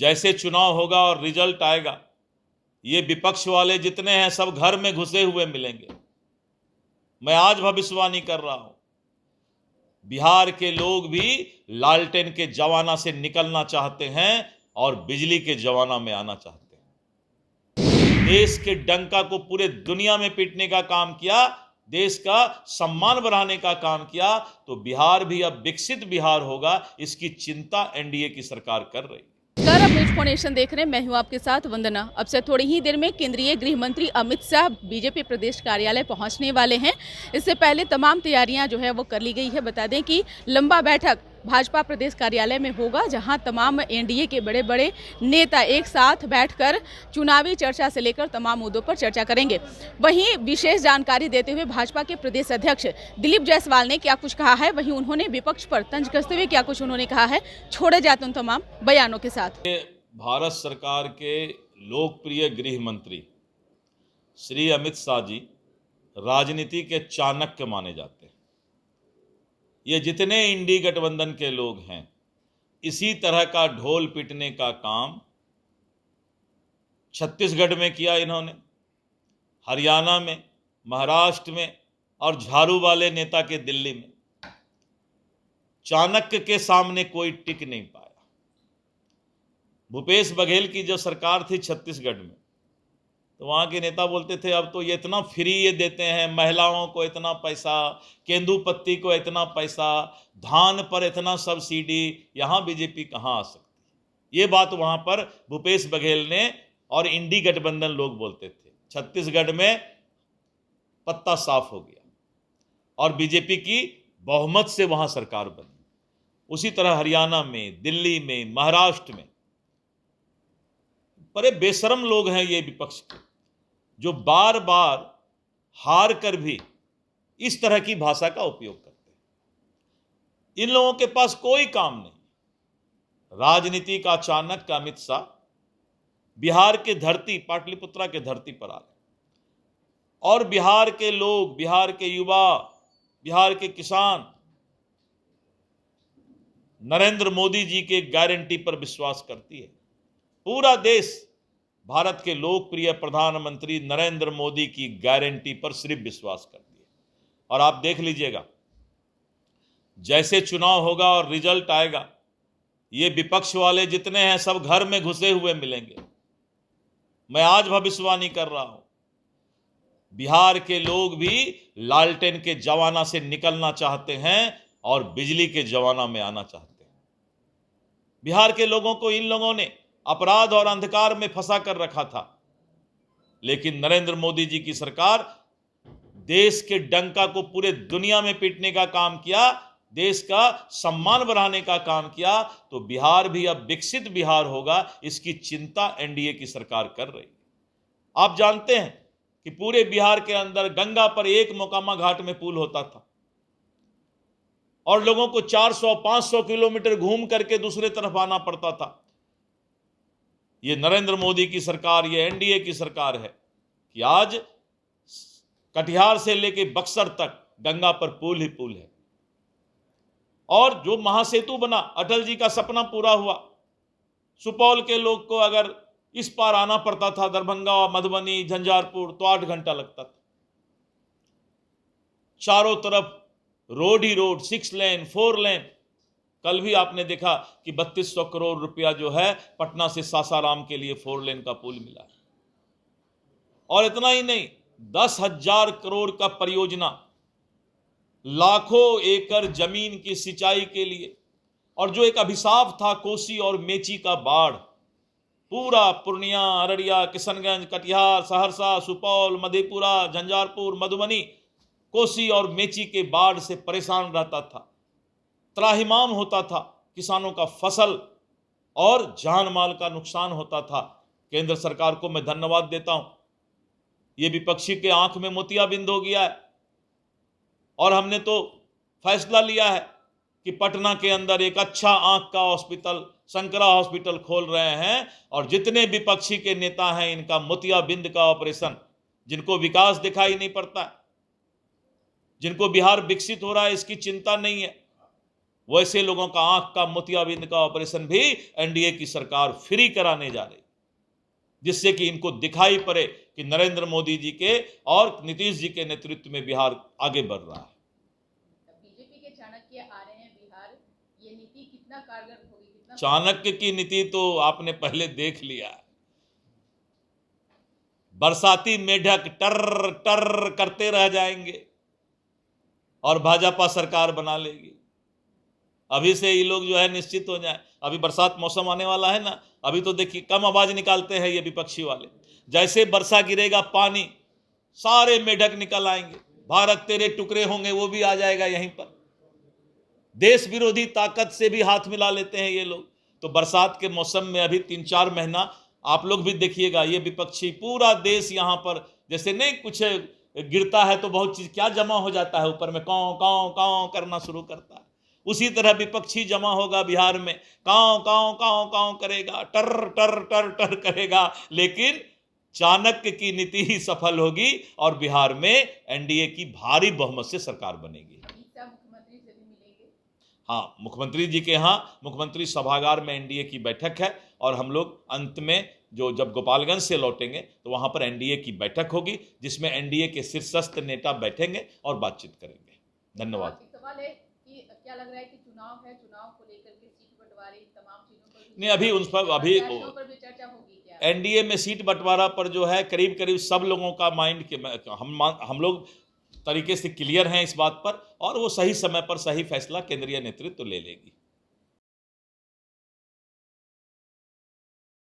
जैसे चुनाव होगा और रिजल्ट आएगा, ये विपक्ष वाले जितने हैं सब घर में घुसे हुए मिलेंगे। मैं आज भविष्यवाणी कर रहा हूं, बिहार के लोग भी लालटेन के जमाना से निकलना चाहते हैं और बिजली के जमाना में आना चाहते हैं। देश के डंका को पूरे दुनिया में पीटने का काम किया, देश का सम्मान बढ़ाने का काम किया, तो बिहार भी अब विकसित बिहार होगा, इसकी चिंता एनडीए की सरकार कर रही है। नमस्कार, आप न्यूज नेशन देख रहे हैं। मैं हूं आपके साथ वंदना। अब से थोड़ी ही देर में केंद्रीय गृह मंत्री अमित शाह बीजेपी प्रदेश कार्यालय पहुंचने वाले हैं। इससे पहले तमाम तैयारियां जो है वो कर ली गई है। बता दें कि लंबा बैठक भाजपा प्रदेश कार्यालय में होगा, जहां तमाम एनडीए के बड़े बड़े नेता एक साथ बैठकर चुनावी चर्चा से लेकर तमाम मुद्दों पर चर्चा करेंगे। वहीं विशेष जानकारी देते हुए भाजपा के प्रदेश अध्यक्ष दिलीप जायसवाल ने क्या कुछ कहा है, वहीं उन्होंने विपक्ष पर तंज कसते हुए क्या कुछ उन्होंने कहा है, छोड़े जाते उन तमाम बयानों के साथ। भारत सरकार के लोकप्रिय गृह मंत्री श्री अमित शाह जी राजनीति के चाणक्य माने जाते हैं। ये जितने इंडी गठबंधन के लोग हैं, इसी तरह का ढोल पीटने का काम छत्तीसगढ़ में किया इन्होंने, हरियाणा में, महाराष्ट्र में और झाड़ू वाले नेता के दिल्ली में। चाणक्य के सामने कोई टिक नहीं पाया। भूपेश बघेल की जो सरकार थी छत्तीसगढ़ में, तो वहाँ के नेता बोलते थे अब तो ये इतना फ्री ये देते हैं, महिलाओं को इतना पैसा, केंदुपत्ती को इतना पैसा, धान पर इतना सब्सिडी, यहाँ बीजेपी कहाँ आ सकती। ये बात वहाँ पर भूपेश बघेल ने और इंडी गठबंधन लोग बोलते थे। छत्तीसगढ़ में पत्ता साफ हो गया और बीजेपी की बहुमत से वहाँ सरकार बनी। उसी तरह हरियाणा में, दिल्ली में, महाराष्ट्र में बड़े बेशरम लोग हैं ये विपक्ष के, जो बार बार हार कर भी इस तरह की भाषा का उपयोग करते हैं। इन लोगों के पास कोई काम नहीं। राजनीति का चाणक्य अमित शाह बिहार के धरती, पाटलिपुत्रा के धरती पर आ रहे, और बिहार के लोग, बिहार के युवा, बिहार के किसान नरेंद्र मोदी जी के गारंटी पर विश्वास करती है। पूरा देश भारत के लोकप्रिय प्रधानमंत्री नरेंद्र मोदी की गारंटी पर सिर्फ विश्वास करती है। और आप देख लीजिएगा, जैसे चुनाव होगा और रिजल्ट आएगा, ये विपक्ष वाले जितने हैं सब घर में घुसे हुए मिलेंगे। मैं आज भविष्यवाणी कर रहा हूं, बिहार के लोग भी लालटेन के जमाना से निकलना चाहते हैं और बिजली के जमाना में आना चाहते हैं। बिहार के लोगों को इन लोगों ने अपराध और अंधकार में फंसा कर रखा था, लेकिन नरेंद्र मोदी जी की सरकार देश के डंका को पूरे दुनिया में पीटने का काम किया, देश का सम्मान बढ़ाने का काम किया, तो बिहार भी अब विकसित बिहार होगा, इसकी चिंता एनडीए की सरकार कर रही है। आप जानते हैं कि पूरे बिहार के अंदर गंगा पर एक मोकामा घाट में पुल होता था और लोगों को 400-500 किलोमीटर घूम करके दूसरे तरफ आना पड़ता था। ये नरेंद्र मोदी की सरकार, ये एनडीए की सरकार है कि आज कटिहार से लेके बक्सर तक गंगा पर पुल ही पुल है। और जो महासेतु बना, अटल जी का सपना पूरा हुआ। सुपौल के लोग को अगर इस पार आना पड़ता था, दरभंगा, मधुबनी, झंझारपुर, तो 8 घंटा लगता था। चारों तरफ रोड ही रोड, 6 लेन, 4 लेन। कल भी आपने देखा कि 3200 करोड़ रुपया जो है पटना से सासाराम के लिए 4 लेन का पुल मिला। और इतना ही नहीं, 10,000 करोड़ का परियोजना, लाखों एकड़ जमीन की सिंचाई के लिए। और जो एक अभिशाप था कोसी और मेची का बाढ़, पूरा पूर्णिया, अररिया, किशनगंज, कटिहार, सहरसा, सुपौल, मधेपुरा, झंझारपुर, मधुबनी, कोसी और मेची के बाढ़ से परेशान रहता था, त्राहिमाम होता था, किसानों का फसल और जान माल का नुकसान होता था। केंद्र सरकार को मैं धन्यवाद देता हूं, ये विपक्षी के आंख में मोतियाबिंद हो गया है और हमने तो फैसला लिया है कि पटना के अंदर एक अच्छा आंख का हॉस्पिटल, शंकरा हॉस्पिटल खोल रहे हैं। और जितने विपक्षी के नेता हैं, इनका मोतियाबिंद का ऑपरेशन, जिनको विकास दिखाई नहीं पड़ता, जिनको बिहार विकसित हो रहा है इसकी चिंता नहीं है, वैसे लोगों का आंख का मोतियाबिंद का ऑपरेशन भी एनडीए की सरकार फ्री कराने जा रही, जिससे कि इनको दिखाई पड़े कि नरेंद्र मोदी जी के और नीतीश जी के नेतृत्व में बिहार आगे बढ़ रहा है। बीजेपी के चाणक्य आ रहे हैं बिहार, ये नीति कितना कारगर होगी, कितना चाणक्य की नीति तो आपने पहले देख लिया है। बरसाती मेढक टर टर करते रह जाएंगे और भाजपा सरकार बना लेगी। अभी से ये लोग जो है निश्चित हो जाए। अभी बरसात मौसम आने वाला है ना, अभी तो देखिए कम आवाज निकालते हैं ये विपक्षी वाले। जैसे वर्षा गिरेगा पानी, सारे मेढक निकल आएंगे, भारत तेरे टुकड़े होंगे वो भी आ जाएगा यहीं पर। देश विरोधी ताकत से भी हाथ मिला लेते हैं ये लोग। तो बरसात के मौसम में अभी 3-4 महीना आप लोग भी देखिएगा, ये विपक्षी पूरा देश यहां पर जैसे नहीं कुछ गिरता है तो बहुत चीज क्या जमा हो जाता है ऊपर में, कांव कांव कांव करना शुरू करता है। उसी तरह विपक्षी जमा होगा बिहार में, कांव कांव कांव कांव करेगा, टर टर टर टर करेगा, लेकिन चाणक्य की नीति ही सफल होगी और बिहार में एनडीए की भारी बहुमत से सरकार बनेगी। मुख्यमंत्री से भी मिलेंगे। हाँ, मुख्यमंत्री जी के यहाँ मुख्यमंत्री सभागार में एनडीए की बैठक है और हम लोग अंत में जब गोपालगंज से लौटेंगे तो वहां पर एनडीए की बैठक होगी, जिसमें एनडीए के शीर्षस्थ नेता बैठेंगे और बातचीत करेंगे। धन्यवाद। एक सवाल है कि क्या लग रहा है कि चुनाव है, चुनाव को लेकर के सीट बंटवारे तमाम चीजों पर नहीं, अभी उन पर अभी पर भी चर्चा होगी क्या? एनडीए में सीट बंटवारा पर जो है करीब करीब सब लोगों का माइंड के हम लोग तरीके से क्लियर हैं इस बात पर, और वो सही समय पर सही फैसला केंद्रीय नेतृत्व ले लेगी।